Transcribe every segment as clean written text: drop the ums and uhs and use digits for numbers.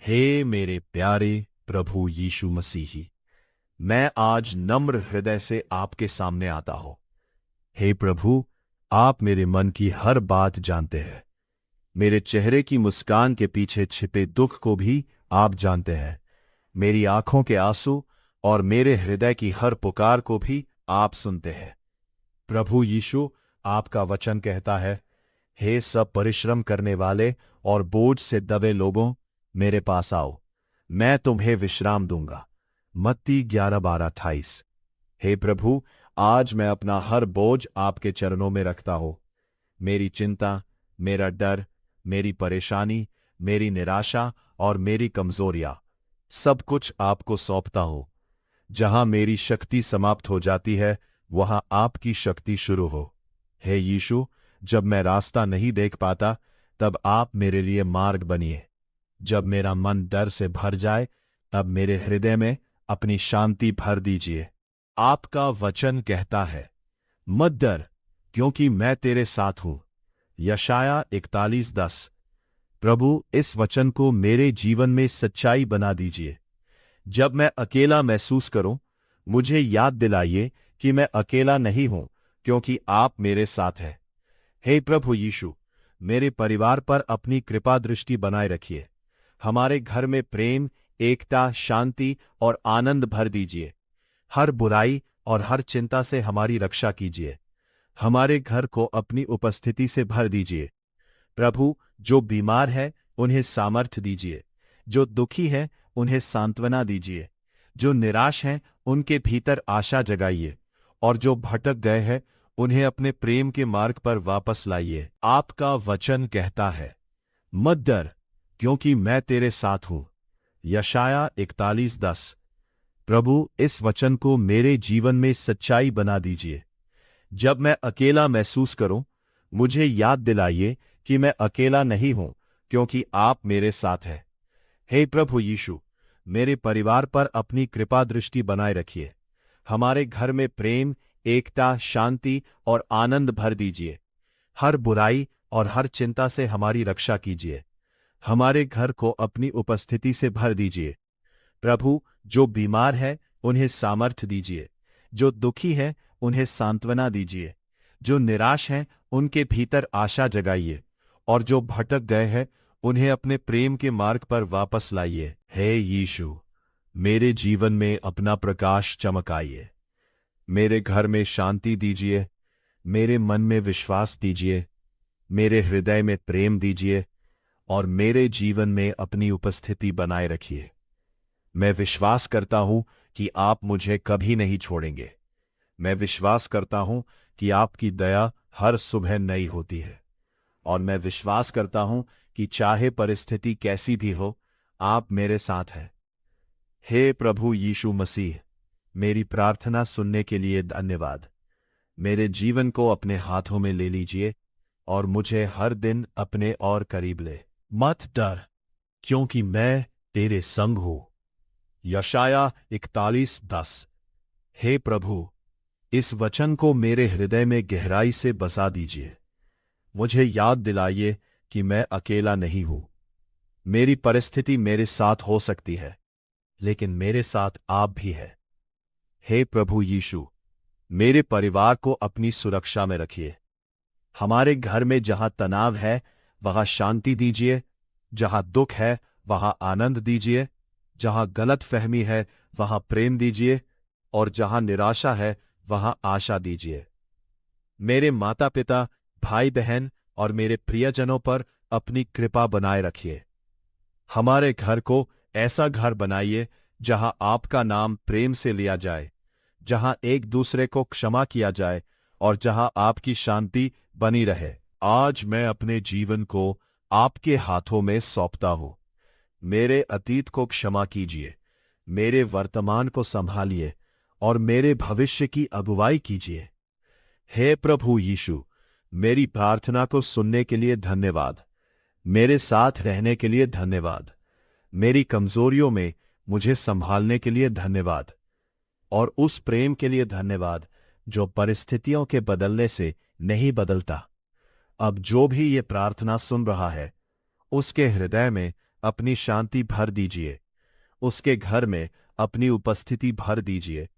हे मेरे प्यारे प्रभु यीशु मसीही, मैं आज नम्र हृदय से आपके सामने आता हूं। हे प्रभु, आप मेरे मन की हर बात जानते हैं। मेरे चेहरे की मुस्कान के पीछे छिपे दुख को भी आप जानते हैं। मेरी आंखों के आंसू और मेरे हृदय की हर पुकार को भी आप सुनते हैं। प्रभु यीशु, आपका वचन कहता है, हे सब परिश्रम करने वाले और बोझ से दबे लोगों, मेरे पास आओ, मैं तुम्हें विश्राम दूंगा। मत्ती 11:12-28। हे प्रभु, आज मैं अपना हर बोझ आपके चरणों में रखता हूं। मेरी चिंता, मेरा डर, मेरी परेशानी, मेरी निराशा और मेरी कमजोरियां, सब कुछ आपको सौंपता हूं। जहां मेरी शक्ति समाप्त हो जाती है, वहां आपकी शक्ति शुरू हो। हे यीशु, जब मैं रास्ता नहीं देख पाता, तब आप मेरे लिए मार्ग बनिए। जब मेरा मन डर से भर जाए, तब मेरे हृदय में अपनी शांति भर दीजिए। आपका वचन कहता है, मत डर, क्योंकि मैं तेरे साथ हूं। यशाया 41:10। प्रभु, इस वचन को मेरे जीवन में सच्चाई बना दीजिए। जब मैं अकेला महसूस करूं, मुझे याद दिलाइए कि मैं अकेला नहीं हूं, क्योंकि आप मेरे साथ हैं। हे प्रभु यीशु, मेरे परिवार पर अपनी कृपा दृष्टि बनाए रखिए। हमारे घर में प्रेम, एकता, शांति और आनंद भर दीजिए। हर बुराई और हर चिंता से हमारी रक्षा कीजिए। हमारे घर को अपनी उपस्थिति से भर दीजिए। प्रभु, जो बीमार है उन्हें सामर्थ्य दीजिए। जो दुखी है उन्हें सांत्वना दीजिए। जो निराश हैं उनके भीतर आशा जगाइए, और जो भटक गए हैं उन्हें अपने प्रेम के मार्ग पर वापस लाइए। आपका वचन कहता है, मत डर, क्योंकि मैं तेरे साथ हूं। यशाया 41:10। प्रभु, इस वचन को मेरे जीवन में सच्चाई बना दीजिए। जब मैं अकेला महसूस करूं, मुझे याद दिलाइए कि मैं अकेला नहीं हूं, क्योंकि आप मेरे साथ हैं। हे प्रभु यीशु, मेरे परिवार पर अपनी कृपा दृष्टि बनाए रखिए। हमारे घर में प्रेम, एकता, शांति और आनंद भर दीजिए। हर बुराई और हर चिंता से हमारी रक्षा कीजिए। हमारे घर को अपनी उपस्थिति से भर दीजिए। प्रभु, जो बीमार है उन्हें सामर्थ्य दीजिए। जो दुखी है उन्हें सांत्वना दीजिए। जो निराश हैं उनके भीतर आशा जगाइए, और जो भटक गए हैं उन्हें अपने प्रेम के मार्ग पर वापस लाइए। हे यीशु, मेरे जीवन में अपना प्रकाश चमकाइए। मेरे घर में शांति दीजिए। मेरे मन में विश्वास दीजिए। मेरे हृदय में प्रेम दीजिए, और मेरे जीवन में अपनी उपस्थिति बनाए रखिए। मैं विश्वास करता हूं कि आप मुझे कभी नहीं छोड़ेंगे। मैं विश्वास करता हूं कि आपकी दया हर सुबह नई होती है, और मैं विश्वास करता हूं कि चाहे परिस्थिति कैसी भी हो, आप मेरे साथ हैं। हे प्रभु यीशु मसीह, मेरी प्रार्थना सुनने के लिए धन्यवाद। मेरे जीवन को अपने हाथों में ले लीजिए और मुझे हर दिन अपने और करीब ले। मत डर, क्योंकि मैं तेरे संग हूं। यशाया 41:10। हे प्रभु, इस वचन को मेरे हृदय में गहराई से बसा दीजिए। मुझे याद दिलाइए कि मैं अकेला नहीं हूं। मेरी परिस्थिति मेरे साथ हो सकती है, लेकिन मेरे साथ आप भी हैं। हे प्रभु यीशु, मेरे परिवार को अपनी सुरक्षा में रखिए। हमारे घर में जहां तनाव है वहां शांति दीजिए। जहां दुख है वहां आनंद दीजिए। जहां गलत फहमी है वहां प्रेम दीजिए, और जहां निराशा है वहां आशा दीजिए। मेरे माता पिता, भाई बहन और मेरे प्रियजनों पर अपनी कृपा बनाए रखिए। हमारे घर को ऐसा घर बनाइए जहां आपका नाम प्रेम से लिया जाए, जहां एक दूसरे को क्षमा किया जाए, और जहां आपकी शांति बनी रहे। आज मैं अपने जीवन को आपके हाथों में सौंपता हूं। मेरे अतीत को क्षमा कीजिए, मेरे वर्तमान को संभालिए, और मेरे भविष्य की अगुवाई कीजिए। हे प्रभु यीशु, मेरी प्रार्थना को सुनने के लिए धन्यवाद। मेरे साथ रहने के लिए धन्यवाद। मेरी कमजोरियों में मुझे संभालने के लिए धन्यवाद, और उस प्रेम के लिए धन्यवाद जो परिस्थितियों के बदलने से नहीं बदलता। अब जो भी ये प्रार्थना सुन रहा है, उसके हृदय में अपनी शांति भर दीजिए। उसके घर में अपनी उपस्थिति भर दीजिए।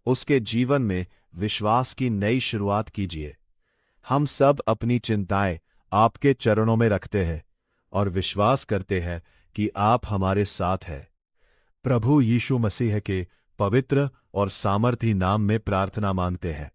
उसके जीवन में विश्वास की नई शुरुआत कीजिए। हम सब अपनी चिंताएं आपके चरणों में रखते हैं और विश्वास करते हैं कि आप हमारे साथ हैं। प्रभु यीशु मसीह के पवित्र और सामर्थी नाम में प्रार्थना मांगते हैं।